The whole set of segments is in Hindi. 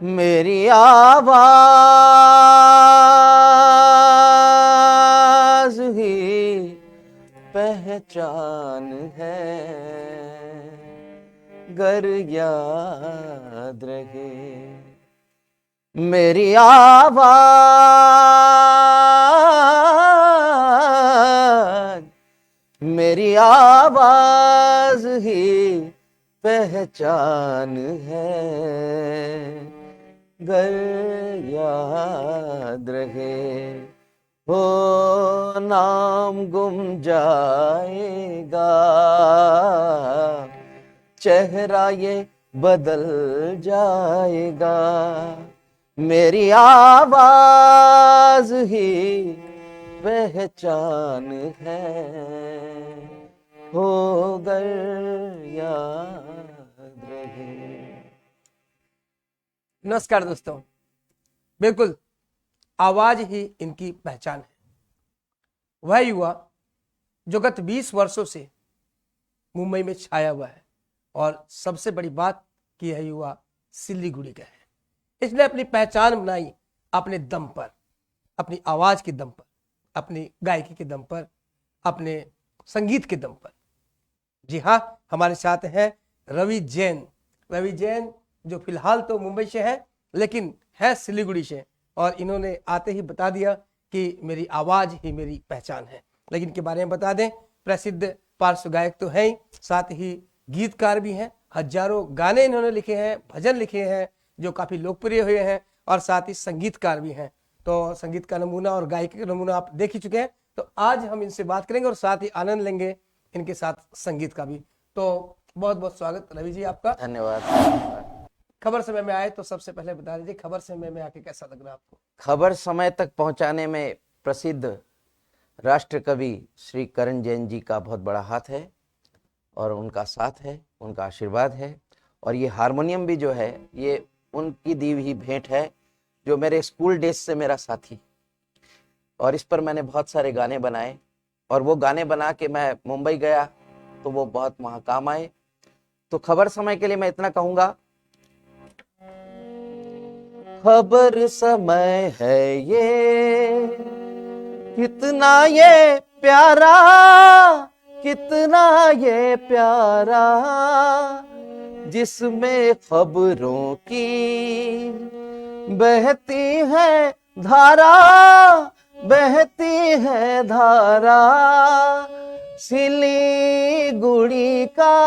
मेरी आवाज ही पहचान है, गर याद रहे। मेरी आवाज ही पहचान है, गर याद रहे। हो नाम गुम जाएगा, चेहरा ये बदल जाएगा। मेरी आवाज ही पहचान है, हो गर याद रहे। नमस्कार दोस्तों, बिल्कुल आवाज ही इनकी पहचान है। वह युवा जो गत 20 वर्षों से मुंबई में छाया हुआ है और सबसे बड़ी बात कि यह युवा सिलीगुड़ी का है। इसने अपनी पहचान बनाई अपने दम पर, अपनी आवाज के दम पर, अपनी गायकी के दम पर, अपने संगीत के दम पर। जी हाँ, हमारे साथ हैं रवि जैन। रवि जैन जो फिलहाल तो मुंबई से है लेकिन है सिलीगुड़ी से, और इन्होंने आते ही बता दिया कि मेरी आवाज ही मेरी पहचान है। लेकिन इनके बारे में बता दें, प्रसिद्ध पार्श्व गायक तो हैं ही, साथ ही गीतकार भी हैं। हजारों गाने इन्होंने लिखे हैं, भजन लिखे हैं जो काफी लोकप्रिय हुए हैं, और साथ ही संगीतकार भी हैं। तो संगीत का नमूना और गायकी का नमूना आप देख ही चुके हैं। तो आज हम इनसे बात करेंगे और साथ ही आनंद लेंगे इनके साथ संगीत का भी। तो बहुत बहुत स्वागत रवि जी आपका। धन्यवाद। खबर समय में आए तो सबसे पहले बता दीजिए, खबर समय में आके कैसा लग रहा आपको? खबर समय तक पहुंचाने में प्रसिद्ध राष्ट्र कवि श्री करण जैन जी का बहुत बड़ा हाथ है, और उनका साथ है, उनका आशीर्वाद है। और ये हारमोनियम भी जो है ये उनकी दी हुई भेंट है, जो मेरे स्कूल डेज से मेरा साथी। और इस पर मैंने बहुत सारे गाने बनाए, और वो गाने बना के मैं मुंबई गया तो वो बहुत वहां काम आए। तो खबर समय के लिए मैं इतना कहूंगा, खबर समय है ये कितना ये प्यारा, कितना ये प्यारा, जिसमें खबरों की बहती है धारा, बहती है धारा। सिलीगुड़ी का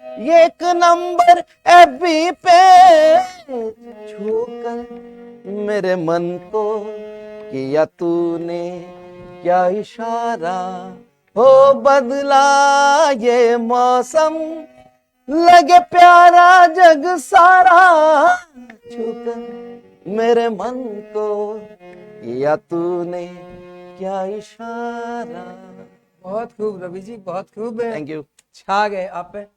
एक नंबर एफबी पे छूकर मेरे मन को किया तूने क्या इशारा। हो बदला ये मौसम, लगे प्यारा जग सारा, छूकर मेरे मन को किया तूने क्या इशारा। बहुत खूब रवि जी, बहुत खूब। Thank you. छा गए आप पे,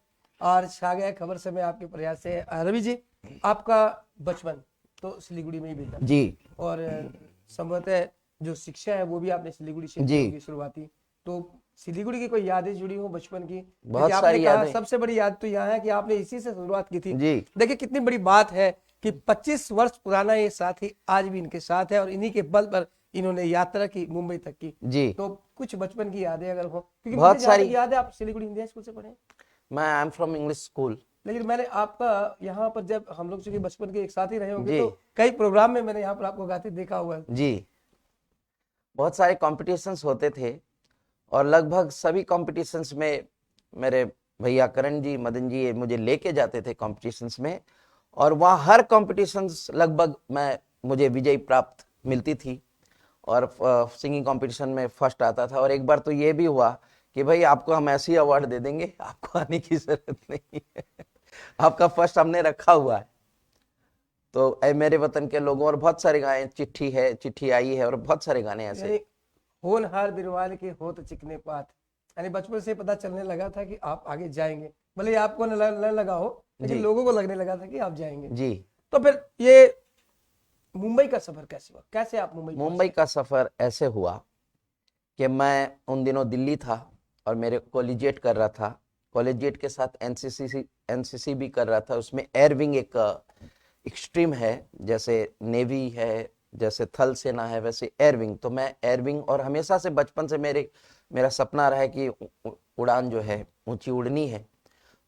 और छा गए खबर समय आपके प्रयास से। रवि जी, आपका बचपन तो सिलीगुड़ी में ही बीता जी, और संभवतः जो शिक्षा है वो भी आपने सिलीगुड़ी से जी। की होगी शुरुआती। तो सिलीगुड़ी की कोई यादें जुड़ी हो बचपन की? बहुत क्योंकि सारी आपने कहा यादें। सबसे बड़ी याद तो यहाँ है कि आपने इसी से शुरुआत की थी। जी। देखिए कितनी बड़ी बात है कि 25 वर्ष पुराना ये साथी आज भी इनके साथ है, और इन्हीं के बल पर इन्होंने यात्रा की मुंबई तक की। जी। तो कुछ बचपन की यादें अगर हो, क्योंकि बहुत मुझे जहाँ तक सारी। याद है आप सिलीगुड़ी इंडियन स्कूल से पढ़े हैं। मैं I am from English school. लेकिन मैंने आपका यहाँ पर, जब हम लोग चूंकि बचपन के एक साथ ही रहे होंगे, जी। तो कई प्रोग्राम में मैंने यहाँ पर आपको गाते देखा हुआ है। जी, बहुत सारे कॉम्पिटिशन्स होते थे, और लगभग सभी कॉम्पिटिशन्स में मेरे भैया करण जी, मदन जी, ये मुझे लेके जाते थे कॉम्पिटिशन्स में, और वहाँ हर कॉम्पिटिशन्स लगभग मुझे विजय प्राप्त मिलती थी, और सिंगिंग कंपटीशन में फर्स्ट आता था। और एक बार तो ये भी हुआ कि भाई आपको हम ऐसी अवार्ड दे देंगे, आपको आने की जरूरत नहीं है, आपका फर्स्ट हमने रखा हुआ है। तो ऐ मेरे वतन के लोगों, और बहुत सारे गाने, चिट्ठी है, चिट्ठी आई है, और बहुत सारे गाने ऐसे। यानी होनहार बिरवाल के हो तो चिकने पात, यानी बचपन से पता चलने लगा था कि आप आगे जाएंगे, भले ही आपको न लगा हो, लेकिन जी। लोगों को लगने लगा था कि आप जाएंगे। जी। तो फिर ये मुंबई का सफर कैसे हुआ, कैसे आप मुंबई मुंबई का सफर ऐसे हुआ कि मैं उन दिनों दिल्ली था और मेरे कॉलेजिएट कर रहा था कॉलेजिएट के साथ एनसीसी भी कर रहा था। उसमें एयर विंग एक स्ट्रीम है, जैसे नेवी है, जैसे थल सेना है, वैसे एयर विंग। तो मैं एयर विंग, और हमेशा से बचपन से मेरा सपना रहा है कि उड़ान जो है ऊंची उड़नी है।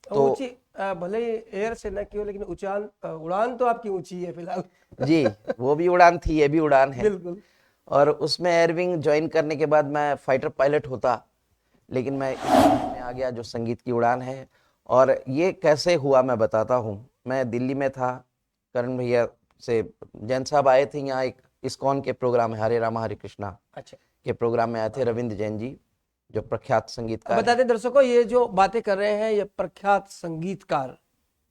तो ऊंची भले ही एयर से न की हो, लेकिन उड़ान तो आपकी ऊंची है फिलहाल। जी, वो भी उड़ान थी, ये भी उड़ान है। बिल्कुल। और उसमें एयर विंग ज्वाइन करने के बाद मैं फाइटर पायलट होता, लेकिन मैं इस उड़ान में आ गया जो संगीत की उड़ान है। और ये कैसे हुआ मैं बताता हूँ। मैं दिल्ली में था, करण भैया से जैन साहब आए थे यहाँ, एक इस्कॉन के प्रोग्राम है, हरे रामा हरे कृष्णा अच्छा, के प्रोग्राम में आए थे रविंद्र जैन जी, जो प्रख्यात संगीतकार बता हैं। दें दर्शकों, ये जो बातें कर रहे हैं ये प्रख्यात संगीतकार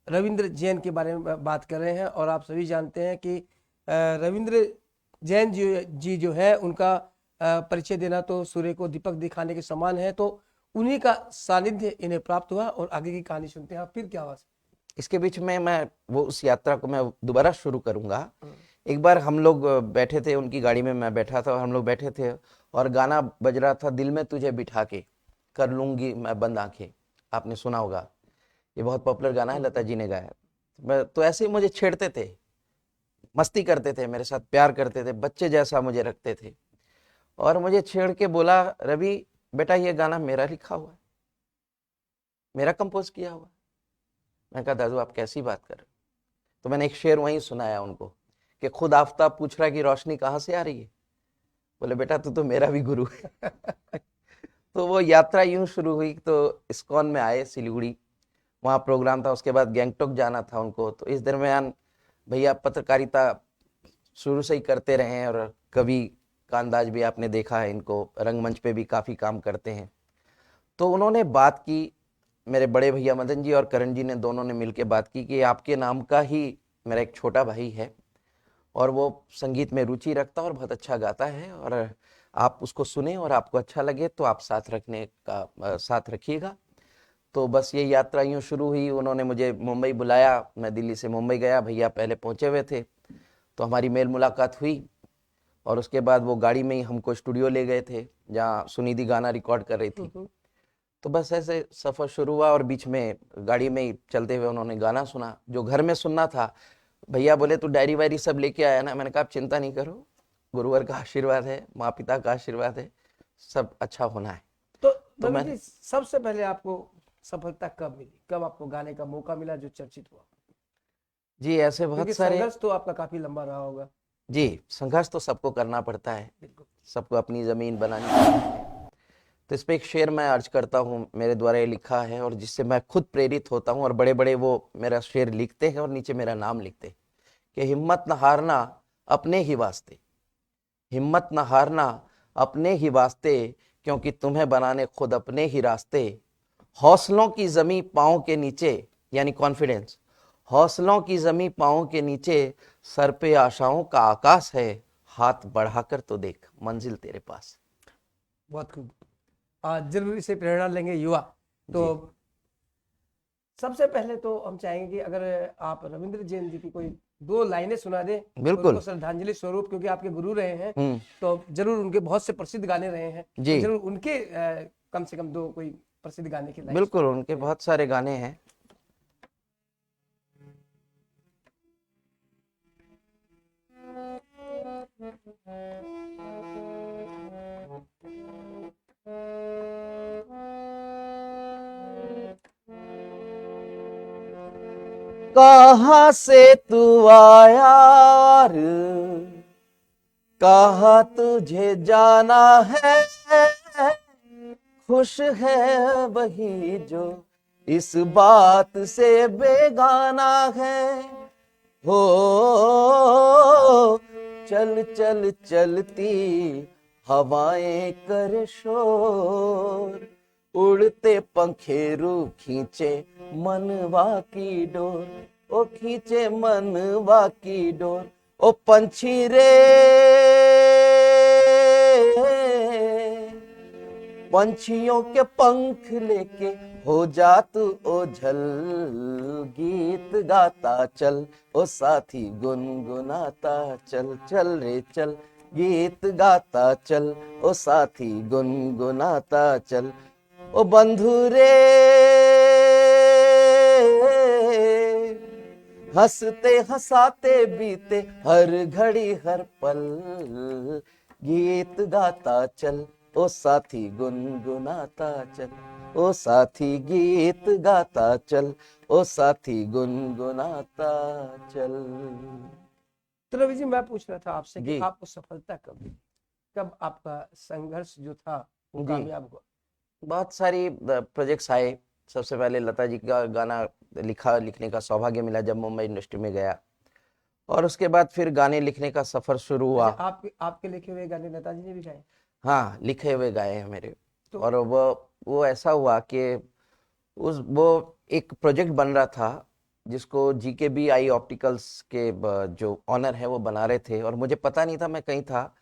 रविंद्र जैन के बारे में बात कर रहे हैं। और आप सभी जानते हैं कि रविंद्र जैन जी जो है उनका परिचय देना तो सूर्य को दीपक दिखाने के समान है। तो उन्हीं का सानिध्य इन्हें प्राप्त हुआ और आगे की कहानी सुनते हैं। आप फिर क्या हुआ? इसके बीच में मैं वो उस यात्रा को मैं दोबारा शुरू करूंगा। एक बार हम लोग बैठे थे, उनकी गाड़ी में मैं बैठा था और हम लोग बैठे थे और गाना बज रहा था, दिल में तुझे बिठा के कर लूंगी मैं बंद आंखें। आपने सुना होगा, ये बहुत पॉपुलर गाना है, लता जी ने गाया। तो ऐसे ही मुझे छेड़ते थे, मस्ती करते थे, मेरे साथ प्यार करते थे, बच्चे जैसा मुझे रखते थे। और मुझे छेड़ के बोला, रवि बेटा ये गाना मेरा लिखा हुआ है, मेरा कंपोज किया हुआ है। मैं कहा दादू आप कैसी बात कर रहे हो? तो मैंने एक शेर वहीं सुनाया उनको कि खुद आफताब पूछ रहा है कि रोशनी कहाँ से आ रही है। बोले बेटा तू तो मेरा भी गुरु है। तो वो यात्रा यूं शुरू हुई। तो इस्कॉन में आए सिलीगुड़ी, वहाँ प्रोग्राम था। उसके बाद गैंगटॉक जाना था उनको। तो इस दरमियान भैया पत्रकारिता शुरू से ही करते रहे हैं और कवि का अंदाज भी आपने देखा है, इनको रंगमंच पे भी काफ़ी काम करते हैं। तो उन्होंने बात की, मेरे बड़े भैया मदन जी और करण जी ने दोनों ने मिलकर बात की कि आपके नाम का ही मेरा एक छोटा भाई है और वो संगीत में रुचि रखता है और बहुत अच्छा गाता है, और आप उसको सुने और आपको अच्छा लगे तो आप साथ रखिएगा। तो बस ये यात्रा यूं शुरू हुई। उन्होंने मुझे मुंबई बुलाया, मैं दिल्ली से मुंबई गया, भैया पहले पहुंचे हुए थे, तो हमारी मेल मुलाकात हुई। और उसके बाद वो गाड़ी में ही हमको स्टूडियो ले गए थे जहाँ सुनिधि गाना रिकॉर्ड कर रही थी। तो बस ऐसे सफ़र शुरू हुआ और बीच में गाड़ी में ही चलते हुए उन्होंने गाना सुना जो घर में सुनना था। भैया बोले तू डायरी वायरी सब लेके आया ना? मैंने कहा आप चिंता नहीं करो, गुरुवर का आशीर्वाद है, माँ पिता का आशीर्वाद है, सब अच्छा होना है। तो तो रवि मैं जी, सबसे पहले आपको सफलता कब मिली, कब आपको गाने का मौका मिला जो चर्चित हुआ? जी ऐसे बहुत क्योंकि सारे, संघर्ष तो आपका काफी लंबा रहा होगा। जी संघर्ष तो सबको करना पड़ता है, बिल्कुल। सबको अपनी ज़मीन बनानी पड़ती है। तो इस पे एक शेर मैं अर्ज करता हूँ, मेरे द्वारा ये लिखा है और जिससे मैं खुद प्रेरित होता हूँ। और बड़े बड़े वो मेरा शेर लिखते हैं और नीचे मेरा नाम लिखते हैं कि हिम्मत न हारना अपने ही वास्ते, हिम्मत न हारना अपने ही वास्ते, क्योंकि तुम्हें बनाने खुद अपने ही रास्ते। हौसलों की जमी पाँव के नीचे, यानी कॉन्फिडेंस, हौसलों की जमी पाँव के नीचे, सर पे आशाओं का आकाश है, हाथ बढ़ाकर तो देख मंजिल तेरे पास। बहुत खूब। जरूर इसे प्रेरणा लेंगे युवा। तो जी सबसे पहले तो हम चाहेंगे कि अगर आप रविंद्र जैन जी की कोई दो लाइनें सुना दें बिल्कुल। उनको श्रद्धांजलि स्वरूप, क्योंकि आपके गुरु रहे हैं। हम्म। तो जरूर उनके बहुत से प्रसिद्ध गाने रहे हैं, तो जी जरूर उनके कम से कम दो कोई प्रसिद्ध गाने की लाइन बिल्कुल, उनके बहुत सारे गाने हैं। कहाँ से तू आया और कहाँ तुझे जाना है, खुश है वही जो इस बात से बेगाना है। हो चल चल चलती हवाएं कर शोर, उड़ते पंखेरु खींचे मनवा की डोर, ओ खींचे मनवा की डोर। ओ पंछी रे पंछियों के पंख लेके हो जा तू ओझल, गीत गाता चल ओ साथी गुनगुनाता चल, चल रे चल गीत गाता चल ओ साथी गुनगुनाता चल। ओ बंधु रे हंसते हंसाते बीते हर घड़ी हर पल, गीत गाता चल ओ साथी गुनगुनाता चल, ओ साथी गीत गाता चल, ओ साथी गुनगुनाता चल। तो रवि जी, मैं पूछ रहा था आपसे कि जी आपको सफलता कब मिली, कब आपका संघर्ष जो था वो जी, कामयाब हुआ? बहुत सारी प्रोजेक्ट्स आए। सबसे पहले लता जी का गाना लिखने का सौभाग्य मिला जब मुंबई इंडस्ट्री में गया, और उसके बाद फिर गाने लिखने का सफर शुरू हुआ। अच्छा, आपके लिखे हुए गाने लता जी ने भी गाए? हाँ, लिखे हुए गाए हैं मेरे। तो और वो ऐसा हुआ कि वो एक प्रोजेक्ट बन रहा था जिसको जीकेबी आई ऑप्टिकल्स के जो ऑनर है वो बना रहे थे, और मुझे पता नहीं था, मैं कहीं था।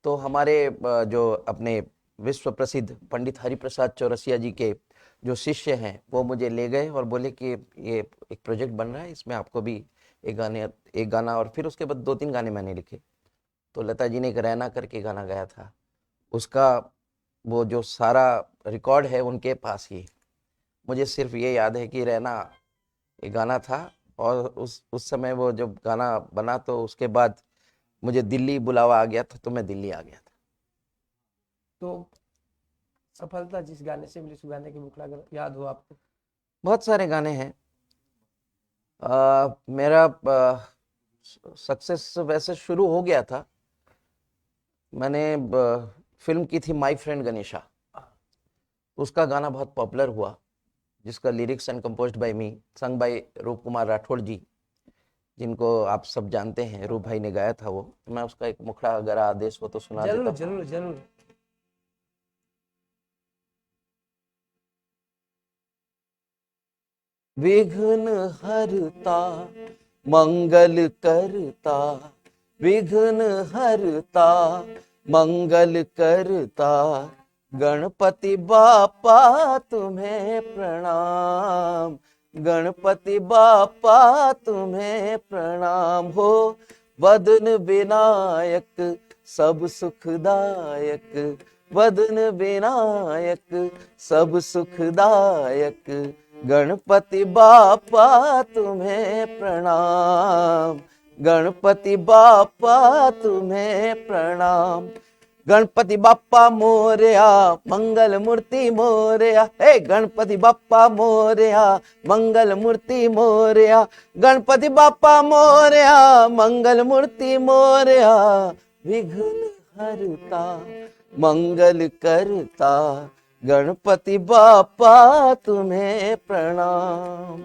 तो हमारे जो अपने विश्व प्रसिद्ध पंडित हरिप्रसाद चौरसिया जी के जो शिष्य हैं वो मुझे ले गए और बोले कि ये एक प्रोजेक्ट बन रहा है, इसमें आपको भी एक गाना, और फिर उसके बाद 2-3 गाने मैंने लिखे। तो लता जी ने एक रैना करके गाना गाया था, उसका वो जो सारा रिकॉर्ड है उनके पास ही। मुझे सिर्फ ये याद है कि रहना ये गाना था, और उस समय वो जब गाना बना तो उसके बाद मुझे दिल्ली बुलावा आ गया था, तो मैं दिल्ली आ गया था। तो सफलता जिस गाने से मिली, उस गाने की मुखड़ा अगर याद हो आपको? बहुत सारे गाने हैं। मेरा सक्सेस वैसे शुरू हो गया था। मैंने फिल्म की थी माय फ्रेंड गणेशा, उसका गाना बहुत पॉपुलर हुआ, जिसका lyrics and composed bye me, sung by रूप कुमार राठौड़ जी, जिनको आप सब जानते हैं। रूप भाई ने गाया था वो। मैं उसका एक मुखड़ा अगर आदेश हो तो सुना देता जरूर हूँ। जरूर जरूर। विघ्न हरता मंगल करता, विघ्न हरता मंगल करता, गणपति बापा तुम्हें प्रणाम, गणपति बापा तुम्हें प्रणाम हो। वदन विनायक सब सुखदायक, वदन विनायक सब सुखदायक, गणपति बापा तुम्हें प्रणाम, गणपति बापा तुम्हें प्रणाम। गणपति बाप्पा मोरया मंगल मूर्ति मोरया, हे गणपति बाप्पा मोरया मंगल मूर्ति मोरया, गणपति बाप्पा मोरया मंगल मूर्ति मोरया, विघ्न हरता मंगल करता, गणपति बाप्पा तुम्हें प्रणाम।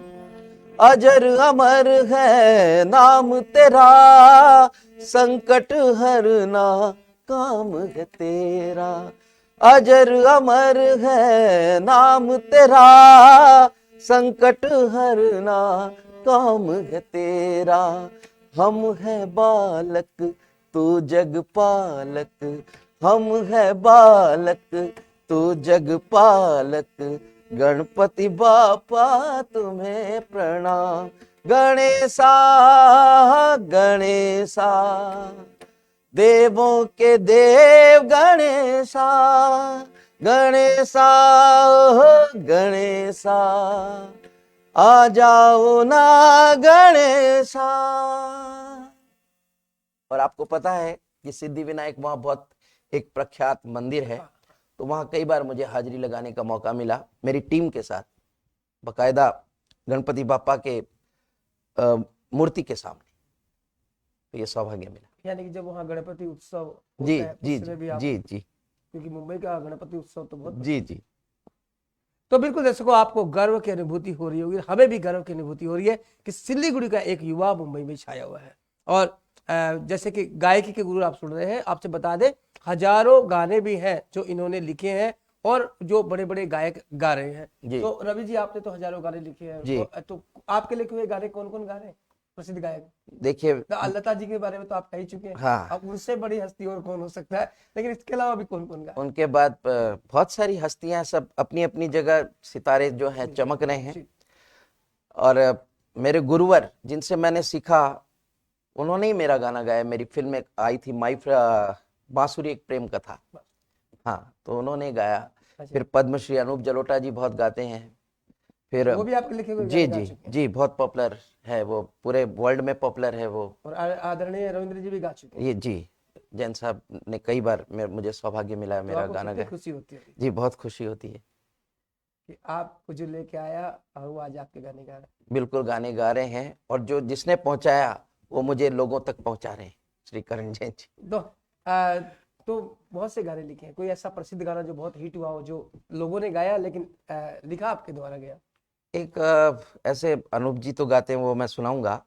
अजर अमर है नाम तेरा, संकट हरना काम है तेरा, अजर अमर है नाम तेरा, संकट हरना काम है तेरा। हम है बालक तू जग पालक, हम है बालक तू जग पालक, गणपति बापा तुम्हें प्रणाम। गणेशा गणेशा देवों के देव गणेशा, गणेशा गणेशा आ जाओ ना गणेशा। और आपको पता है कि सिद्धि विनायक वहां बहुत एक प्रख्यात मंदिर है, तो वहां कई बार मुझे हाजिरी लगाने का मौका मिला मेरी टीम के साथ, बकायदा गणपति बापा के मूर्ति के सामने। तो ये सौभाग्य मिला। यानी कि जब वहाँ गणपति उत्सव जी होता है जी उस जी समय भी आप, जी जी क्योंकि मुंबई का गणपति उत्सव तो बहुत जी जी। तो बिल्कुल दर्शकों, आपको गर्व की अनुभूति हो रही होगी, हमें भी गर्व की अनुभूति हो रही है कि सिल्लीगुड़ी का एक युवा मुंबई में छाया हुआ है। और जैसे कि गायकी के गुरु आप सुन रहे हैं, आपसे बता दें हजारों गाने भी हैं जो इन्होंने लिखे हैं और जो बड़े बड़े गायक गा रहे हैं। जी तो रवि जी, आपने तो हजारों गाने लिखे हैं, जी। तो आपके लिखे हुए गाने कौन कौन गा रहे हैं प्रसिद्ध गायक? देखिए, लता जी के बारे में तो आप कह ही चुके हैं, हाँ, अब उनसे बड़ी हस्ती और कौन हो सकता है, लेकिन इसके अलावा भी कौन कौन गा? उनके बाद बहुत सारी हस्तियां, सब अपनी अपनी जगह सितारे जो हैं चमक रहे हैं। जी। और मेरे गुरुवर जिनसे मैंने सीखा, उन्होंने ही मेरा गाना गाया। मेरी फिल्म में आई थी बांसुरी एक प्रेम कथा, हाँ, तो उन्होंने गाया। अच्छा। फिर पद्मश्री अनूप जलोटा जी बहुत गाते हैं। फिर वो भी आपके लिखे हुए जी गाने गा जी चुके हैं। जी, बहुत पॉपुलर है वो, पूरे वर्ल्ड में पॉपुलर है वो। और आदरणीय रविंद्र जी भी गा चुके हैं। ये जी, जैन साहब ने कई बार मुझे सौभाग्य मिला है तो मेरा आपको गाना कितनी गाए। खुशी होती होगी जी, बहुत खुशी होती है। कि आपको जो लेके आया और वो आज आपके गाने गा रहा है। बिल्कुल गाने गा रहे हैं, और जो जिसने पहुंचाया वो मुझे लोगों तक पहुंचा रहे हैं, श्री करण जैन जी। तो बहुत से गाने लिखे हैं, कोई ऐसा प्रसिद्ध गाना जो बहुत हिट हुआ हो, जो लोगों ने गाया लेकिन लिखा आपके द्वारा गया? एक ऐसे अनूप जी तो गाते हैं, वो मैं सुनाऊंगा।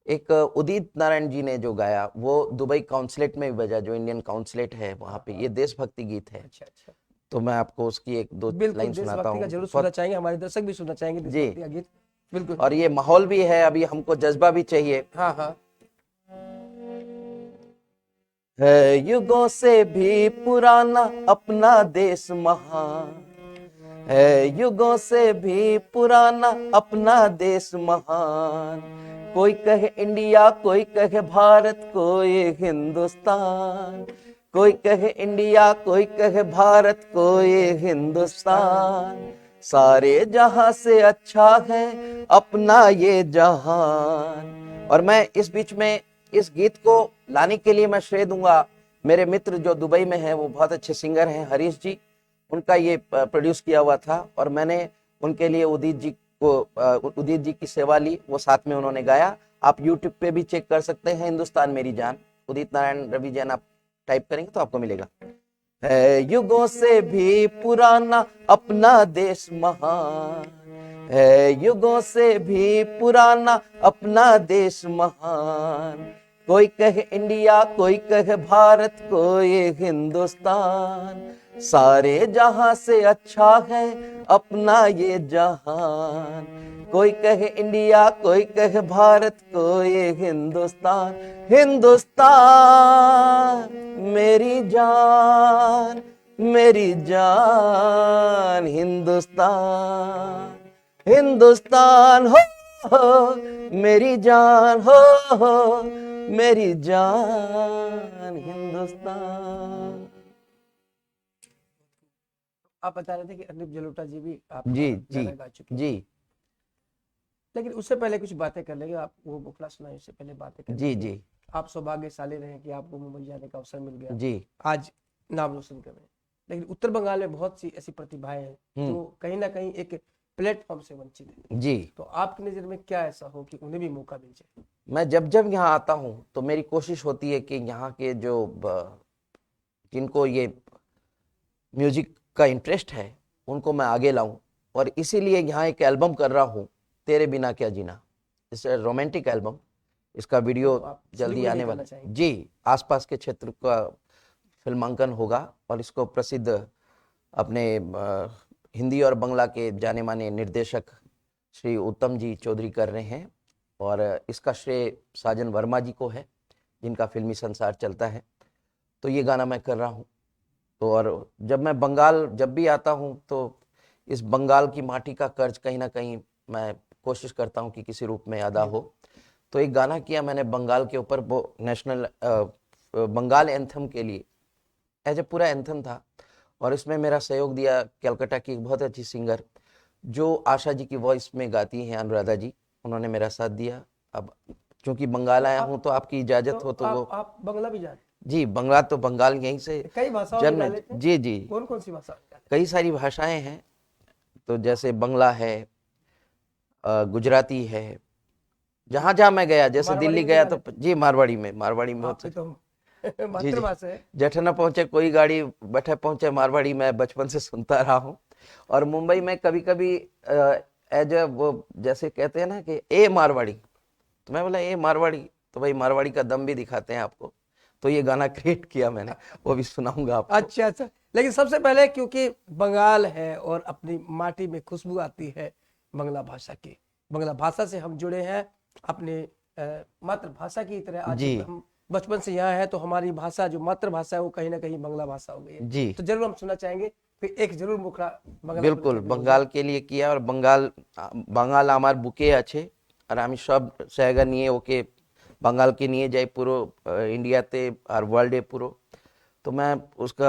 एक उदित नारायण जी ने जो गाया, वो दुबई काउंसलेट में भी बजा, जो इंडियन काउंसलेट है वहाँ पे, ये देशभक्ति गीत है। अच्छा अच्छा, तो मैं आपको उसकी एक दो बिल्कुल लाइन सुनाता देशभक्ति का हूँ। जरूर सुनना बहुत चाहेंगे, हमारे दर्शक भी सुनना चाहेंगे जी, देशभक्ति का गीत। बिल्कुल। और ये माहौल भी है, अभी हमको जज्बा भी चाहिए। हाँ हाँ। है युगों से भी पुराना अपना देश महान, है युगों से भी पुराना अपना देश महान। कोई कहे इंडिया, कोई कहे भारत, कोई हिंदुस्तान। कोई कहे इंडिया, कोई कहे भारत, कोई हिंदुस्तान। सारे जहां से अच्छा है अपना ये जहान। और मैं इस बीच में इस गीत को लाने के लिए मैं श्रेय दूंगा मेरे मित्र जो दुबई में हैं, वो बहुत अच्छे सिंगर हैं, हरीश जी। उनका ये प्रोड्यूस किया हुआ था, और मैंने उनके लिए उदित जी की सेवा ली, वो साथ में उन्होंने गाया। आप YouTube पे भी चेक कर सकते हैं, हिंदुस्तान मेरी जान, उदित नारायण रवि जैन आप टाइप करेंगे तो आपको मिलेगा। है युगों से भी पुराना अपना देश महान, है युगों से भी पुराना अपना देश महान। कोई कहे इंडिया, कोई कहे भारत, कोई हिंदुस्तान। सारे जहां से अच्छा है अपना ये जहान। कोई कहे इंडिया, कोई कहे भारत, कोई हिंदुस्तान। हिंदुस्तान मेरी जान, मेरी जान हिंदुस्तान। हिंदुस्तान हो मेरी जान, हो मेरी जान हिंदुस्तान। आप बता रहे थे कि अनूप जलोटा जी भी आप जी जी गाना गा चुके हैं। जी लेकिन उससे पहले कुछ बातें कर लेंगे, आप वो मुखला सुनाए उससे पहले बातें कर जी लेंगे। जी आप सौभाग्यशाली रहे कि आपको मुंबई जाने का अवसर मिल गया, जी आज नाम रोशन कर रहे हैं। लेकिन उत्तर बंगाल में बहुत सी ऐसी प्रतिभाएं हैं जो कहीं ना कहीं एक प्लेटफॉर्म से वंचित है। जी। तो आपकी नजर में क्या ऐसा हो कि उन्हें भी मौका मिल जाए? मैं जब जब यहाँ आता हूँ तो मेरी कोशिश होती है कि यहाँ के जो जिनको ये म्यूजिक का इंटरेस्ट है उनको मैं आगे लाऊं, और इसीलिए यहाँ एक एल्बम कर रहा हूँ, तेरे बिना क्या जीना। इट्स रोमांटिक एल्बम, इसका वीडियो तो आप जल्दी सिलीगुड़ी आने निकालना वाला चाहेंगे? जी। आसपास के क्षेत्र का फिल्मांकन होगा, और इसको प्रसिद्ध अपने हिंदी और बंगला के जाने माने निर्देशक श्री उत्तम जी चौधरी कर रहे हैं, और इसका श्रेय साजन वर्मा जी को है, जिनका फिल्मी संसार चलता है। तो ये गाना मैं कर रहा हूँ। तो और जब मैं बंगाल जब भी आता हूँ तो इस बंगाल की माटी का कर्ज कहीं ना कहीं मैं कोशिश करता हूँ कि किसी रूप में अदा हो। तो एक गाना किया मैंने बंगाल के ऊपर, वो नेशनल बंगाल एंथम के लिए एज ए पूरा एंथम था, और इसमें मेरा सहयोग दिया कलकत्ता की एक बहुत अच्छी सिंगर जो आशा जी की वॉइस में गाती हैं, अनुराधा जी। उन्होंने मेरा साथ दिया। अब चूंकि बंगाल आया हूँ तो आपकी इजाजत हो तो वो आप बंगला भी जाने? जी, बंगला तो बंगाल यहीं से कई भाषाओं में जन्म। गा लेते हैं? जी जी, कौन कौन सी भाषा में गा लेते कई सारी भाषाएं हैं। तो जैसे बंगला है, गुजराती है, जहां जहां मैं गया, जैसे मारवाड़ी दिल्ली में भी गया गा तो लेते जी मारवाड़ी में हैं? बहुत आपकी सारे। तो जी जी, मातृभाषा है। जठ न पहुंचे कोई गाड़ी, बैठे पहुंचे मारवाड़ी, मैं बचपन से सुनता रहा हूँ। और मुंबई में कभी कभी एज वो जैसे कहते हैं ना कि ए मारवाड़ी, तो मैं बोला ए मारवाड़ी, तो भाई मारवाड़ी का दम भी दिखाते हैं आपको। तो ये गाना क्रिएट किया मैंने, वो भी सुनाऊंगा आपको। अच्छा अच्छा। लेकिन सबसे पहले क्योंकि बंगाल है और अपनी माटी में खुशबू आती है बंगला भाषा की, बंगला भाषा से हम जुड़े हैं अपने मातृभाषा की तरह। आज जी जब हम बचपन से यहाँ है तो हमारी भाषा जो मातृभाषा है वो कहीं ना कहीं बंगला भाषा हो गई है। जी, तो जरूर हम सुनना चाहेंगे, फिर एक जरूर मुखड़ा बंगला बिल्कुल बंगाल के लिए किया। और বাঙাল আমার বুকে আছে, আর আমি সব জায়গা নিয়ে ওকে বাঙালকে নিয়ে যাই পুরো इंडियाते और वर्ल्ड पूरो। तो मैं उसका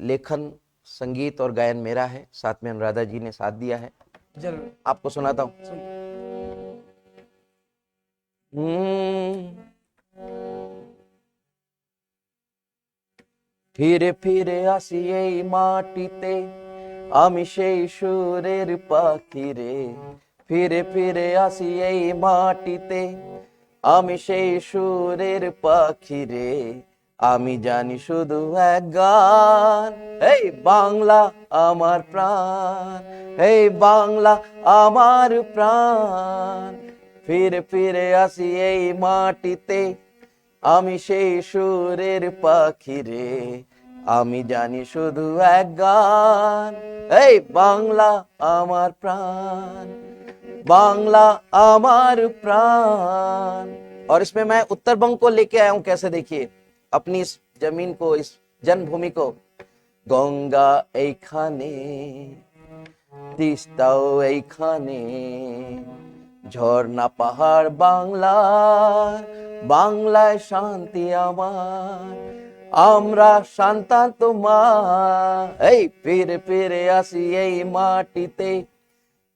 लेखन, संगीत और गायन मेरा है, साथ में अनुराधा जी ने साथ दिया है। जरूर आपको सुनाता हूँ। सुनिए। ফিরে ফিরে আসি এই মাটিতে, আমি সেই সুরের পাখি রে। ফিরে ফিরে আসি এই মাটিতে, আমি সেই সুরের পাখি রে। আমি জানি শুধু এক গান, এই বাংলা আমার প্রাণ, এই বাংলা আমার প্রাণ। ফিরে ফিরে আসি এই মাটিতে, আমি সেই সুরের পাখি রে। আমি জানি শুধু এক গান, এই বাংলা আমার প্রাণ, बांग्ला अमर प्राण। और इसमें मैं उत्तर बंग को लेके आया हूं, कैसे देखिए, अपनी इस जमीन को, इस जन्मभूमि को। गंगा এইখানে, তিস্তাও এইখানে, ঝর্ণা পাহাড় বাংলার, বাংলায় শান্তি আমার, আমরা সন্তান তোমার। এই ফিরে ফিরে আসি এই মাটিতে,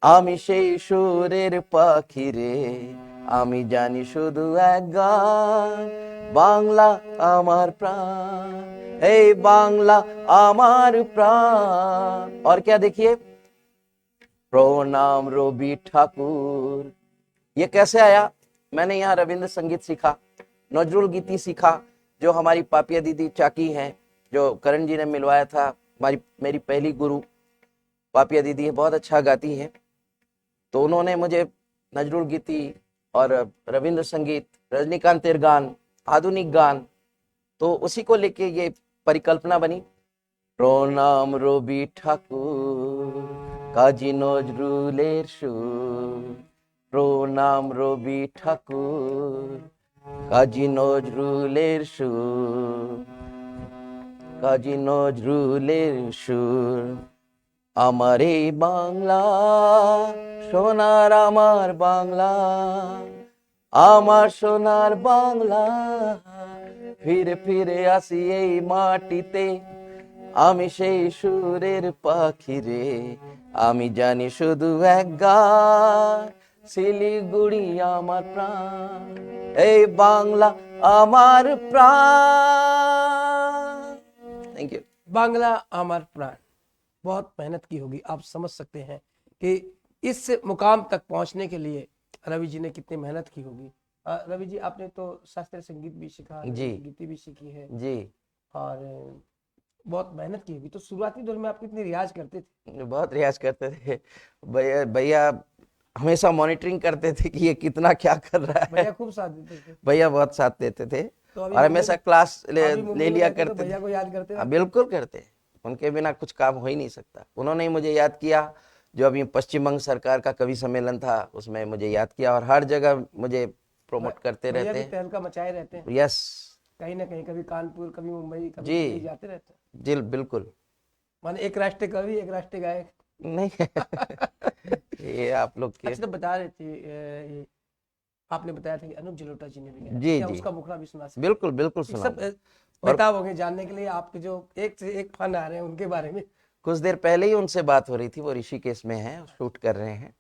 আমি সেই সুরের পাখি রে। আমি জানি শুধু এক গান, বাংলা আমার प्राण, এই বাংলা আমার प्राण। और क्या देखिए, प्रणाम रवि ठाकुर। ये कैसे आया? मैंने यहाँ रविंद्र संगीत सीखा, नजरुल गीति सीखा, जो हमारी पापिया दीदी चाकी हैं, जो करण जी ने मिलवाया था। मेरी पहली गुरु पापिया दीदी है, बहुत अच्छा गाती है। तो उन्होंने मुझे नजरुल गीति और रविंद्र संगीत, रजनीकांत गान, आधुनिक गान, तो उसी को लेके ये परिकल्पना बनी। প্রণাম রবি ঠাকুর, কাজী নজরুলের সুর। প্রণাম রবি ঠাকুর, কাজী নজরুলের সুর, কাজী নজরুলের সুর। আমার এই বাংলা, সোনার আমার বাংলা, আমার সোনার বাংলা। ফিরে ফিরে আসি এই মাটিতে, আমি সেই সুরের পাখি রে। আমি জানি শুধু এক গান, শিলিগুড়ি আমার প্রাণ, এই বাংলা আমার প্রাণ। Thank you. बांग्ला अमर प्राण, बहुत मेहनत की होगी। आप समझ सकते हैं कि इस मुकाम तक पहुंचने के लिए रवि जी ने कितनी मेहनत की होगी। रवि जी, आपने तो शास्त्रीय संगीत भी सीखा, जी। गीति भी सीखी है जी, और बहुत मेहनत की होगी। तो शुरुआती दौर में आप कितनी रियाज करते थे? बहुत रियाज करते थे। भैया भैया हमेशा मॉनिटरिंग करते थे कि ये कितना क्या कर रहा है। भैया खूब साथ देते थे। भैया बहुत साथ देते थे, तो अभी और हमेशा क्लास अभी मुंबई ले में लिया रहते तो करते भैया थे। को याद करते हाँ, थे। बिल्कुल करते। उनके बिना कुछ काम हो ही नहीं सकता। उन्होंने ही मुझे याद किया, जो अभी पश्चिम बंग सरकार का कवि सम्मेलन था उसमें मुझे याद किया, और हर जगह मुझे प्रमोट करते भैया रहते भी तहलका मचाए रहते हैं, हैं। यस कहीं ना कहीं, कभी कानपुर, कभी मुंबई, कभी जी। दिल्ली जाते रहते हैं। जी बिल्कुल। माने एक राष्ट्रीय कवि, एक राष्ट्रीय गायक। नहीं ये आप लोग के। अच्छा, तो बता रहे थे ये आपने बताया था कि अनूप जलोटा जी ने भी गाया, जी क्या जी उसका मुखड़ा भी सुना सकते बिल्कुल बिल्कुल हैं? ये सुना। सब बेताब होंगे जानने के लिए, आपके जो एक से एक फन आ रहे हैं उनके बारे में। कुछ देर पहले ही उनसे बात हो रही थी, वो ऋषिकेश में है, शूट कर रहे हैं,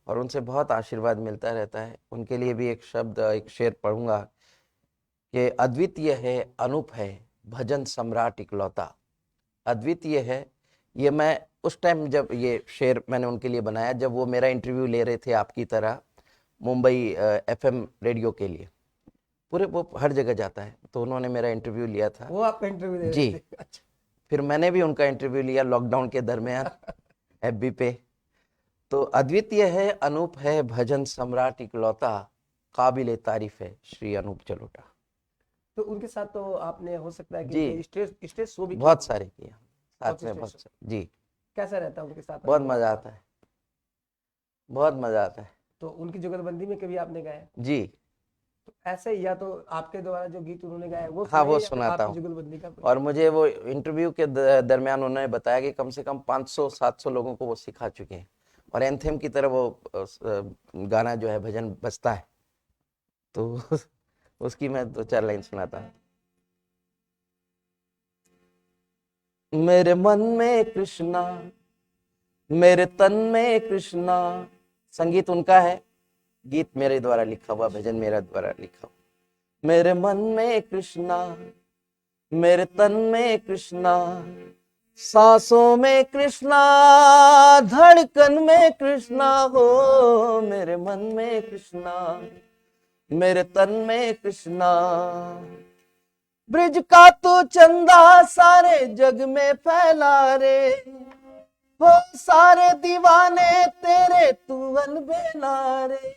और उनसे बहुत आशीर्वाद मिलता रहता है। उनके लिए भी एक शब्द, एक शेर पढ़ूंगा कि अद्वितीय है, अनूप है, भजन सम्राट इकलौता। अद्वितीय है, ये मैं उस टाइम जब ये शेर मैंने उनके लिए बनाया, जब वो मेरा इंटरव्यू ले रहे थे आपकी तरह मुंबई एफएम रेडियो के लिए। पूरे वो हर जगह जाता है, तो उन्होंने मेरा इंटरव्यू लिया था। वो आपका इंटरव्यू दे जी। रहे थे? अच्छा। फिर मैंने भी उनका इंटरव्यू लिया लॉकडाउन के दरमियान एफबी पे। तो अद्वितीय है, अनूप है, भजन सम्राट इकलौता, काबिल तारीफ है श्री अनूप जलोटा। तो उनके साथ तो आपने हो सकता है जी। कि स्टेज स्टेज शो भी किया बहुत होगा। सारे किया साथ में, बहुत सारे। जी, कैसा रहता है उनके साथ? बहुत मजा आता है, बहुत मजा आता है। तो उनकी जुगलबंदी में कभी आपने गाया? जी तो ऐसे ही, या तो आपके द्वारा जो गीत उन्होंने गाया वो हाँ, वो सुनाइए, या फिर सुनाता आपकी हूँ। जुगलबंदी का कोई? और मुझे वो इंटरव्यू के दरमियान उन्होंने बताया कि कम से कम 500-700 लोगों को वो सिखा चुके हैं, और एंथेम की तरह वो गाना जो है, भजन बजता है। तो उसकी मैं 2-4 लाइन सुनाता हूँ। मेरे मन में कृष्णा मेरे तन में कृष्णा। संगीत उनका है, गीत मेरे द्वारा लिखा हुआ, भजन मेरा द्वारा लिखा हुआ। मेरे मन में कृष्णा, मेरे तन में कृष्णा, सांसों में कृष्णा, धड़कन में कृष्णा हो। मेरे मन में कृष्णा, मेरे तन में कृष्णा। ब्रिज का तू चंदा सारे जग में फैला रे, हो सारे दीवाने तेरे तू अलबेला रे।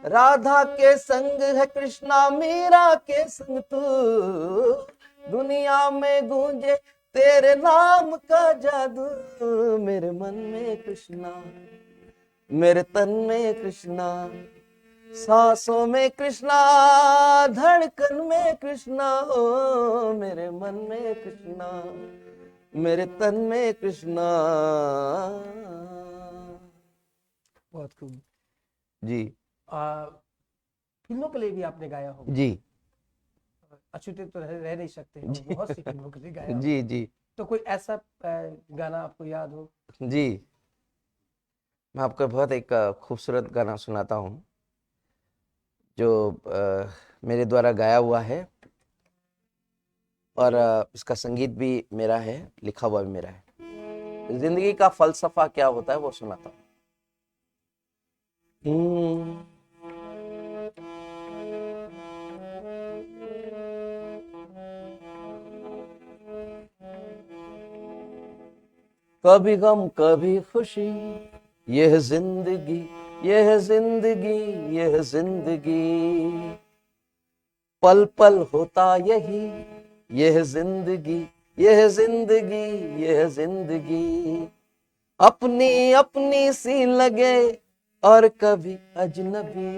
राधा के संग है कृष्णा, मीरा के संग तू, दुनिया में गूंजे तेरे नाम का जादू। मेरे मन में कृष्णा, मेरे तन में कृष्णा, सांसों में कृष्णा, धड़कन में कृष्णा हो। मेरे मन में कृष्णा, मेरे तन में कृष्णा। बहुत खूब। जी फिल्मों के लिए भी आपने गाया होगा, जी अछूते तो रह नहीं सकते हो, बहुत सी फिल्मों के लिए गाया होगा। जी जी तो कोई ऐसा गाना आपको याद हो? जी। मैं आपको बहुत एक खूबसूरत गाना सुनाता हूँ जो मेरे द्वारा गाया हुआ है, और इसका संगीत भी मेरा है, लिखा हुआ भी मेरा है। जिंदगी का फलसफा क्या होता है वो सुनाता हूँ। कभी गम कभी खुशी, यह जिंदगी, यह जिंदगी, यह जिंदगी, पल पल होता यही, यह जिंदगी, यह जिंदगी, यह जिंदगी। अपनी अपनी सी लगे और कभी अजनबी,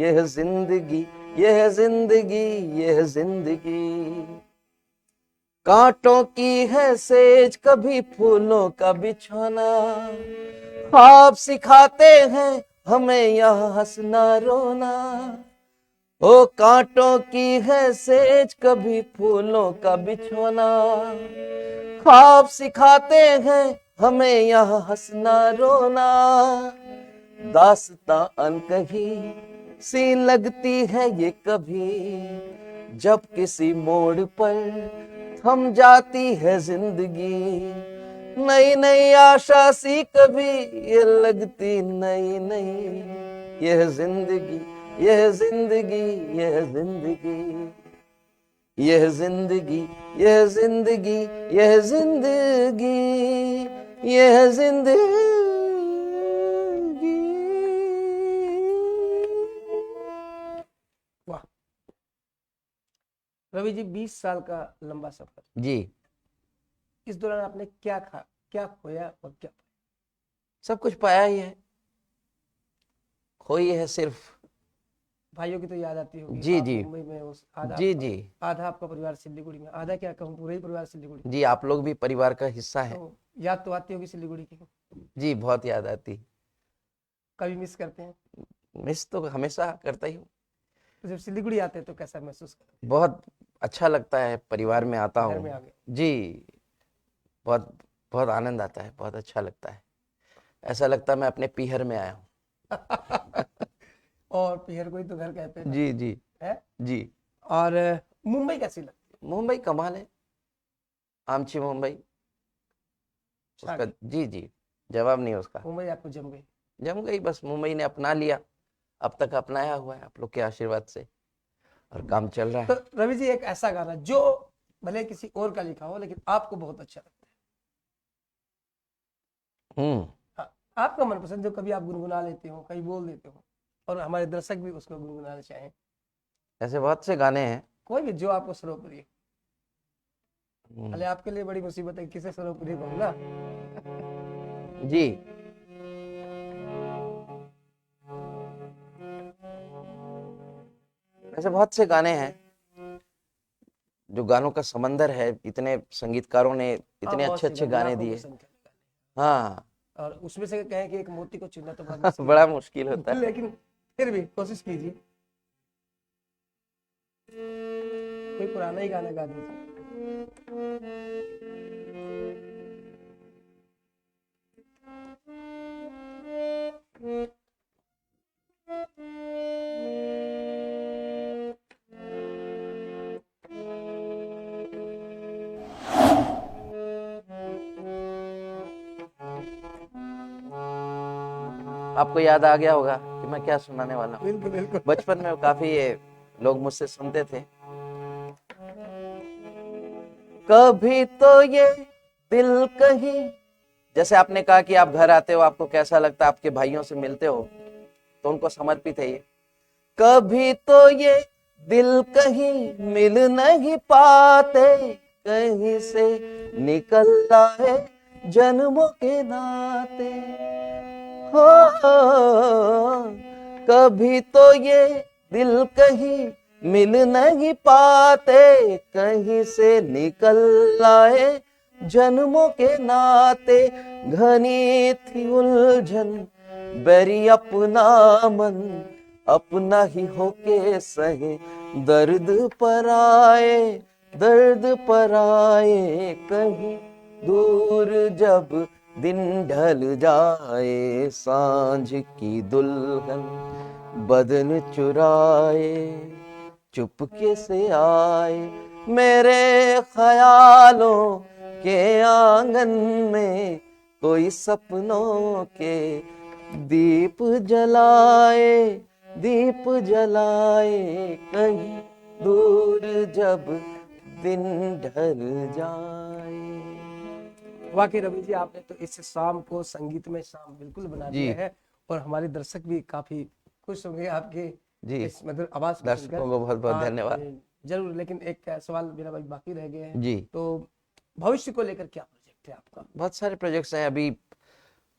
यह जिंदगी, यह जिंदगी, यह जिंदगी। कांटों की है सेज कभी फूलों का बिछौना, ख्वाब सिखाते हैं हमें यहाँ हंसना रोना। ओ कांटों की है सेज कभी फूलों का बिछौना, ख्वाब सिखाते हैं हमें यहाँ हंसना रोना। दास्तां अनकही सी लगती है ये कभी, जब किसी मोड़ पर थम जाती है जिंदगी। नई नई आशा सी कभी ये लगती नई नई, यह जिंदगी, यह जिंदगी, यह जिंदगी, यह जिंदगी, यह जिंदगी, यह जिंदगी, यह जिंदगी। वाह रवि जी, 20 साल का लंबा सफर, जी, इस दौरान आपने क्या क्या खोया और क्या पाया? सब कुछ पाया ही है, खोई है सिर्फ। भाइयों की तो याद आती होगी, जी आप जी मुंबई में, उस जी जी आधा आपका परिवार सिलीगुड़ी में, आधा क्या कहूँ, पूरा ही परिवार सिलीगुड़ी। जी, आप लोग भी परिवार का हिस्सा हैं। तो याद तो आती होगी सिलीगुड़ी की, जी, बहुत याद आती। कभी मिस करते हैं? मिस तो हमेशा करता ही हूँ। तो जब सिलीगुड़ी आते हैं तो कैसा महसूस करते हैं? बहुत अच्छा लगता है, परिवार में आता घर में आ हूँ। गए। जी, बहुत बहुत आनंद आता है, बहुत अच्छा लगता है। ऐसा लगता है मैं अपने पीहर में आया हूँ। और पीहर को ही तो घर कहते हैं ना, जी जी है? जी। और मुंबई कैसी लगती है? मुंबई कमाल है, आमची मुंबई छा उसका। गई जी जी, जवाब नहीं उसका। मुंबई, आपको जम गई। जम गई, बस मुंबई ने अपना लिया, अब तक अपनाया हुआ है आप लोग के आशीर्वाद से, और काम चल रहा तो है। रवि जी, एक ऐसा गाना जो भले किसी और का लिखा हो लेकिन आपको बहुत अच्छा लगता हम्म। है, हाँ, आपका मनपसंद, जो कभी आप गुनगुना लेते हो, कहीं बोल देते हो, और हमारे दर्शक भी उसको गुनगुनाना चाहें, ऐसे बहुत से गाने हैं। कोई भी जो आपको सर्वप्रिय। हम्म, भले आपके लिए बड़ी मुसीबत है, किसे सर्वप्रिय कहूँ ना। जी। ऐसे बहुत से गाने हैं, जो गानों का समंदर है, इतने संगीतकारों ने हाँ, इतने बहुत अच्छे सी अच्छे गाने, गाने लाखों दिए। पसंद करने हाँ। गाने, और उसमें से कहें कि एक मोती को चुनना तो बड़ा मुश्किल बड़ा होता मुश्किल होता है। है। लेकिन फिर भी कोशिश कीजिए, कोई पुराना ही गाना गा दीजिए। आपको याद आ गया होगा कि मैं क्या सुनाने वाला हूँ। बिल्कुल बिल्कुल। बचपन में काफी ये लोग मुझसे सुनते थे। कभी तो ये दिल कहीं, जैसे आपने कहा कि आप घर आते हो आपको कैसा लगता है, आपके भाइयों से मिलते हो तो उनको समर्पित है ये। कभी तो ये दिल कहीं मिल नहीं पाते, कहीं से निकल आए जन्मों के नाते। हो कभी तो ये दिल कहीं मिल नहीं पाते, कहीं से निकल आए जन्मों के नाते। घनी थी उलझन बैरी अपना मन, अपना ही होके सहे दर्द पर आए, दर्द पर आए। कहीं दूर जब दिन ढल जाए, सांझ की दुल्हन बदन चुराए, चुपके से आए मेरे ख्यालों के आंगन में, कोई सपनों के दीप जलाए, दीप जलाए। कहीं दूर जब दिन ढल जाए। वाकई रवि जी, आपने तो इस शाम को संगीत में शाम बिल्कुल बना जी। दिया है, और हमारे दर्शक भी काफी खुश होंगे आपके जी, इस मधुर आवाज को दर्शकों सुनकर। को बहुत बहुत हाँ, धन्यवाद। जरूर, लेकिन एक सवाल मेरा भाई बाकी रह गए हैं। जी, तो भविष्य को लेकर क्या प्रोजेक्ट है आपका? बहुत सारे प्रोजेक्ट्स हैं। अभी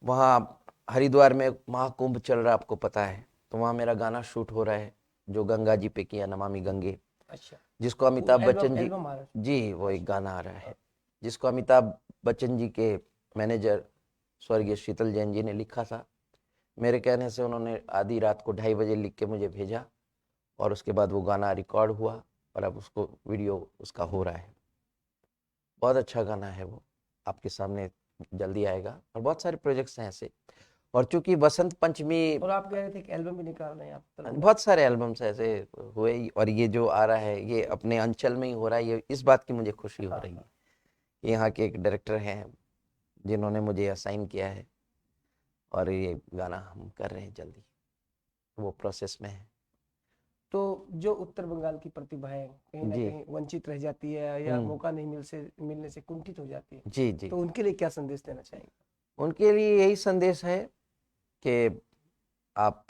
वहाँ हरिद्वार में महाकुंभ चल रहा है, आपको पता है, तो वहाँ मेरा गाना शूट हो रहा है जो गंगा जी पे किया, नमामि गंगे, अच्छा, जिसको अमिताभ बच्चन जी, एल्बम आ रहा है। जी वो एक गाना आ रहा है जिसको अमिताभ बच्चन जी के मैनेजर स्वर्गीय शीतल जैन जी ने लिखा था। मेरे कहने से उन्होंने आधी रात को 2:30 बजे लिख के मुझे भेजा, और उसके बाद वो गाना रिकॉर्ड हुआ और अब उसको वीडियो उसका हो रहा है। बहुत अच्छा गाना है वो, आपके सामने जल्दी आएगा। और बहुत सारे प्रोजेक्ट्स हैं ऐसे। और चूंकि बसंत पंचमी, और आप कह रहे थे कि एल्बम भी निकाल रहे हैं आप तरफ में। बहुत सारे एल्बम्स ऐसे हुए ही, और ये जो आ रहा है ये अपने अंचल में ही हो रहा है। ये इस बात की मुझे खुशी हो रही है कि यहाँ के एक डायरेक्टर हैं जिन्होंने मुझे असाइन किया है, और ये गाना हम कर रहे हैं जल्दी, वो प्रोसेस में है। तो जो उत्तर बंगाल की प्रतिभाएं कहीं ना जी। कहीं वंचित रह जाती है, या मौका नहीं मिलने से कुंठित हो जाती है, जी जी, तो उनके लिए क्या संदेश देना चाहेंगे? उनके लिए यही संदेश है कि आप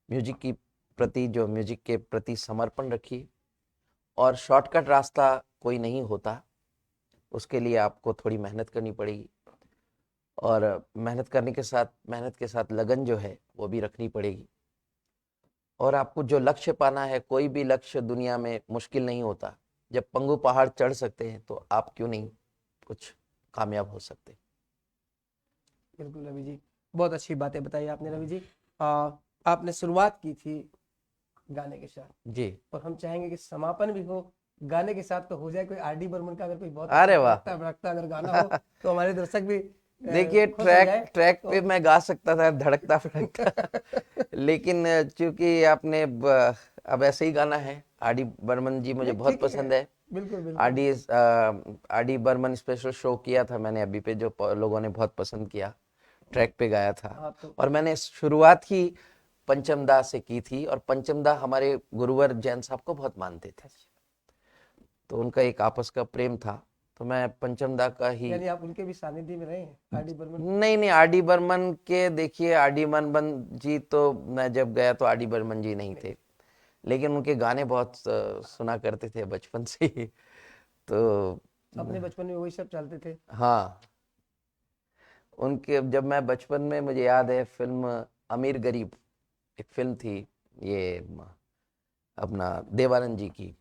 म्यूजिक की प्रति, जो म्यूजिक के प्रति समर्पण रखिए, और शॉर्टकट रास्ता कोई नहीं होता, उसके लिए आपको थोड़ी मेहनत करनी पड़ेगी, और मेहनत करने के साथ, मेहनत के साथ लगन जो है वो भी रखनी पड़ेगी। और आपको जो लक्ष्य पाना है, कोई भी लक्ष्य दुनिया में मुश्किल नहीं होता। जब पंगु पहाड़ चढ़ सकते हैं तो आप क्यों नहीं कुछ कामयाब हो सकते। बिल्कुल रवि जी, बहुत अच्छी बातें बताई आपने रवि जी। आपने शुरुआत की थी गाने के साथ, जी, और हम चाहेंगे कि समापन भी हो गाने के साथ, तो हो जाए कोई आर डी बर्मन का अगर कोई बहुत अरे वाह। तड़कता भड़कता अगर गाना हो, तो हमारे दर्शक भी देखिए, खुश हो जाए। ट्रैक तो पे मैं गा सकता था धड़कता फड़कता, लेकिन चूंकि आपने अब ऐसे ही गाना है। आर डी बर्मन जी मुझे नहीं, बहुत ठीक ही पसंद है। बिल्कुल आर बिल्कुल। डी बर्मन स्पेशल शो किया था मैंने अभी पे, जो लोगों ने बहुत पसंद किया, ट्रैक पे गाया था। हाँ, तो और मैंने शुरुआत ही पंचम दा से की थी, और पंचम दा हमारे गुरुवर जैन साहब को बहुत मानते थे, तो उनका एक आपस का प्रेम था, तो मैं पंचम दा का ही। यानी आप उनके भी सानिध्य में रहे हैं, आर डी बर्मन? नहीं नहीं, आर डी बर्मन के, देखिए आर डी बर्मन जी तो मैं जब गया तो आर डी बर्मन जी नहीं थे, लेकिन उनके गाने बहुत सुना करते थे बचपन से ही। तो अपने बचपन में वही सब चलते थे। हाँ, उनके जब मैं बचपन में, मुझे याद है फिल्म अमीर गरीब, एक फिल्म थी ये अपना देवानंद जी की,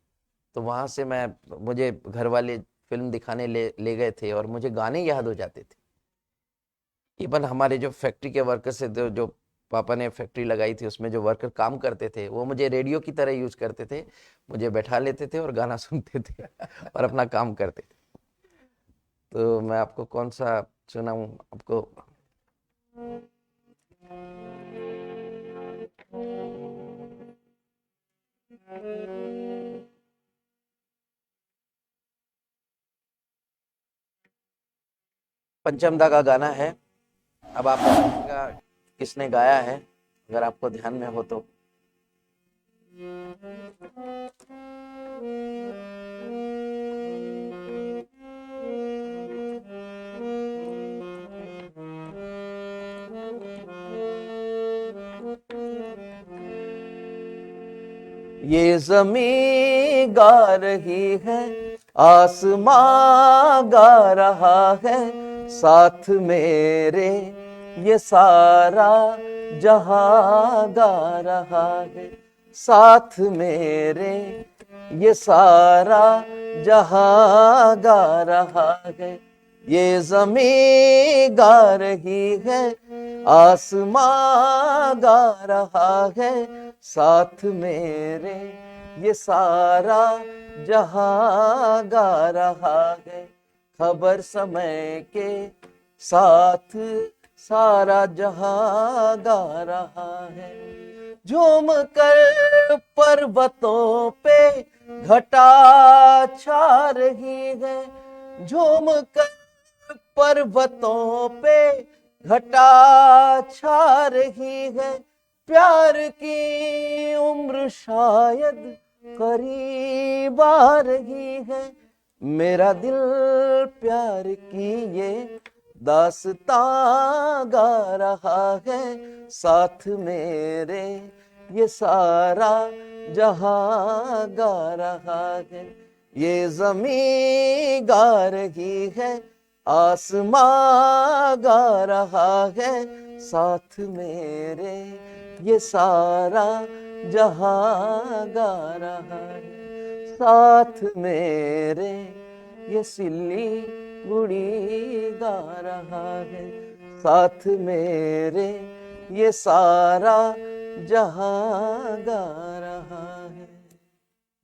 तो वहां से मुझे घर वाले फिल्म दिखाने ले गए थे, और मुझे गाने याद हो जाते थे। इवन हमारे जो फैक्ट्री के वर्कर से, जो पापा ने फैक्ट्री लगाई थी, उसमें जो वर्कर काम करते थे वो मुझे रेडियो की तरह यूज करते थे, मुझे बैठा लेते थे और गाना सुनते थे और अपना काम करते थे। तो मैं आपको कौन सा सुनाऊं आपको? पंचम दा का गाना है। अब आप बताइएगा किसने गाया है, अगर आपको ध्यान में हो तो। ये ज़मीं गा रही है, आसमां गा रहा है, साथ मेरे ये सारा जहां गा रहा है, साथ मेरे ये सारा जहां गा रहा है। ये ज़मीं गा रही है, आसमां गा रहा है, साथ मेरे ये सारा जहां गा रहा है। खबर समय के साथ सारा जहां गा रहा है। झूम कर पर्वतों पे घटा छा रही है, झूम कर पर्वतों पे घटा छा रही है। प्यार की उम्र शायद करीब आ रही है, मेरा दिल प्यार की ये दास्तां गा रहा है, साथ मेरे ये सारा जहां गा रहा है। ये ज़मीं गा रही है, आसमां गा रहा है, साथ मेरे ये सारा जहां गा रहा है, साथ मेरे ये सिल्ली गुड़ी गा रहा है, साथ मेरे ये सारा जहां गा रहा है।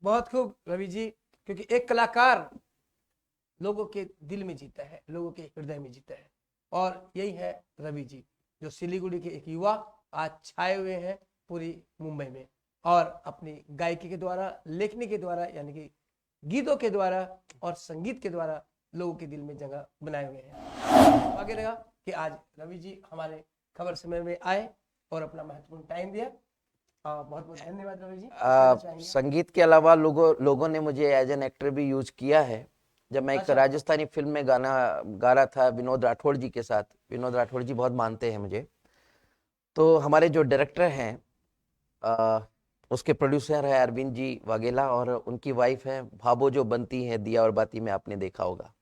बहुत खूब रवि जी, क्योंकि एक कलाकार लोगों के दिल में जीता है, लोगों के हृदय में जीता है, और यही है रवि जी, जो सिलीगुड़ी के एक युवा आज छाए हुए हैं पूरी मुंबई में, और अपनी गायकी के द्वारा, लेखनी के द्वारा, यानी कि गीतों के द्वारा और संगीत के द्वारा लोगों के दिल में जगह बनाए हुए हैं। आगे लगा कि आज रवि जी हमारे खबर समय में आए और अपना महत्वपूर्ण टाइम दिया। बहुत बहुत धन्यवाद रवि जी। संगीत के अलावा लोगों ने मुझे एज एन एक्टर भी यूज किया है। जब मैं एक राजस्थानी फिल्म में गाना गा रहा था विनोद राठौड़ जी के साथ, विनोद राठौड़ जी बहुत मानते हैं मुझे, तो हमारे जो डायरेक्टर हैं, उसके प्रोड्यूसर है अरविंद जी वाघेला, और उनकी वाइफ है भाबो जो बनती है दिया और बाती में, आपने देखा होगा,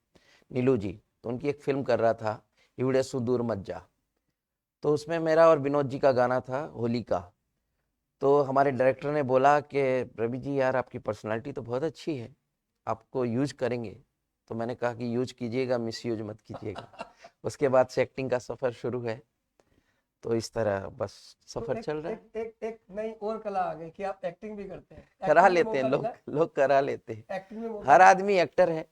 नीलू जी। तो उनकी एक फिल्म कर रहा था, इवड़े सुदूर मत जा, तो उसमें मेरा और विनोद जी का गाना था होली का। तो हमारे डायरेक्टर ने बोला कि रवि जी यार आपकी पर्सनालिटी तो बहुत अच्छी है, आपको यूज करेंगे। तो मैंने कहा कि यूज कीजिएगा, मिस यूज मत कीजिएगा। उसके बाद से एक्टिंग का सफर शुरू है, तो इस तरह बस सफर चल रहा है। एक नई और कला आ गई कि आप एक्टिंग भी करते हैं। करा लेते हैं लोग करा लेते हैं। एक्टिंग में हर आदमी एक्टर है,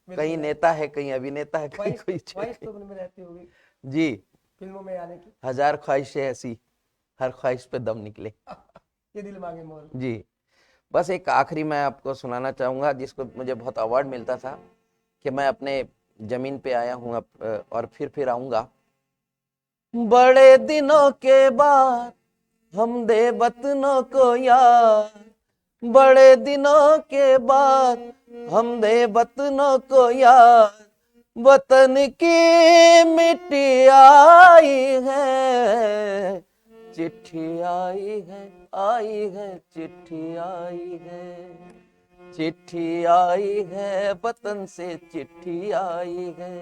कहीं नेता है, कहीं अभिनेता है, कहीं कोई तो में रहती होगी जी, फिल्मों में आने की। हजार ख्वाहिशें ऐसी, हर ख्वाहिश पे दम निकले, ये दिल मांगे मोर जी। बस एक आखिरी मैं आपको सुनाना चाहूंगा, जिसको मुझे बहुत अवार्ड मिलता था, कि मैं अपने जमीन पे आया हूँ और फिर आऊंगा। बड़े दिनों के बाद हम दे वतनों को याद, बड़े दिनों के बाद हम दे वतनों को याद, वतन की मिट्टी आई है, चिट्ठी आई है, आई है, चिट्ठी आई है, चिट्ठी आई है, वतन से चिट्ठी आई है।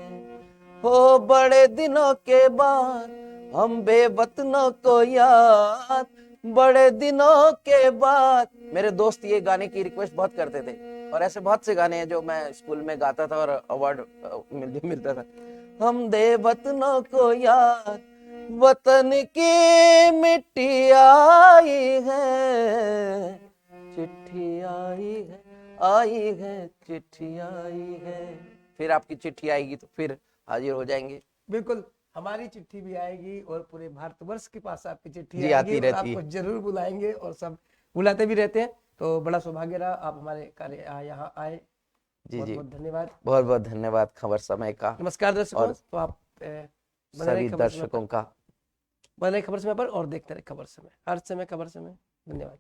हो बड़े दिनों के बाद हम बेवतनों को याद, बड़े दिनों के बाद। मेरे दोस्त ये गाने की रिक्वेस्ट बहुत करते थे, और ऐसे बहुत से गाने हैं जो मैं स्कूल में गाता था और अवार्ड मिलता था। हम दे वतनों को याद, वतन की मिट्टी आई है, चिट्ठी आई है, आई है, चिट्ठी आई है। फिर आपकी चिट्ठी आएगी तो फिर हाजिर हो जाएंगे। बिल्कुल, हमारी चिट्ठी भी आएगी और पूरे भारतवर्ष के पास आपकी चिट्ठी जी, आती आएगी और रहती आपको है। जरूर बुलाएंगे और सब बुलाते भी रहते हैं। तो बड़ा सौभाग्य रहा आप हमारे कार्य यहाँ आए। जी बहुत जी, बहुत धन्यवाद। बहुत बहुत धन्यवाद खबर समय का नमस्कार दर्शकों। और तो आप बने रहे सभी खबर समय पर, दर्शकों का। बने रहे खबर समय पर और देखते रहे खबर समय, हर समय खबर समय। धन्यवाद।